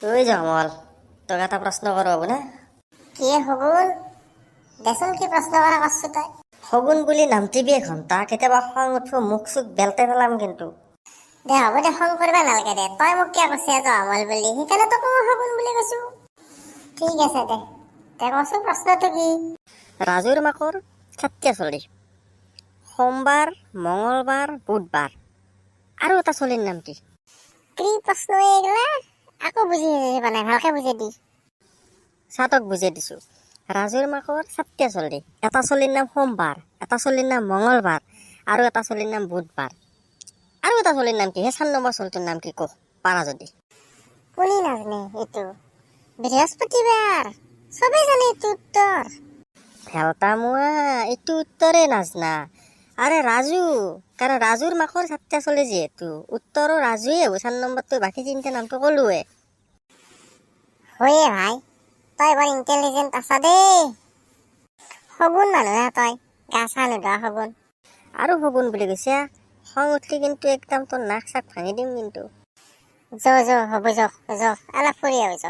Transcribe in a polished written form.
তুই জমল তোক এটা প্ৰশ্ন কৰো হ'ব না? কি শগুন দেচোন কি প্ৰশ্ন কৰা কৰছো তই শগুন বুলি নামটিবি ঘণ্টা কেতিয়াবা খং উঠিব মুখ চুখ বেলতে পেলাম কিন্তু। দে হ'ব দে খং কৰিবা নালাগে দে তই মোক কিয় কৈছে জমল বুলি সেইকাৰণে তোক মই শগুন বুলি কৈছো ঠিক আছে দে কচোন প্ৰশ্নটো কি ৰাজুৰ মাকৰ 7টা চলি সোমবাৰ মঙলবাৰ বুধবাৰ আৰু এটা চলিৰ নাম কি? কি প্ৰশ্ন এইগিলা আকৌ বুজি নাই ভালকে বুজাই দি চাতক বুজাই দিছো। ৰাজুৰ মাকৰ 7টা চলি এটা চলিৰ নাম সোমবাৰ এটা চলিৰ নাম মঙলবাৰ আৰু এটা চলিৰ নাম বুধবাৰ আৰু এটা চলিৰ নাম কি? 4 নম্বৰ চলিটোৰ নাম কি কহ পাৰা যদি। কোনে নাজানে এইটো বৃহস্পতিবাৰ চবেই জানে এইটো উত্তৰ ভেলতা মোৱা এইটো উত্তৰে নাজনা। আৰে ৰাজু কাৰণ ৰাজুৰ মাকৰ 7টা চলি যিহেতু উত্তৰো ৰাজুৱে হ'ব 4 নম্বৰটো বাকী 3টা নামটো ক'লোৱে। হয়ে ভাই তই বৰ ইণ্টেলিজেণ্ট আছা দেই শগুন মানুহে তই গা চা নোধোৱা শগুন আৰু শগুন বুলি কৈছা খং উঠলি কিন্তু একদম তোৰ নাক চাক ভাঙি দিম কিন্তু। য হ'ব য অলপ ফুৰি আহো য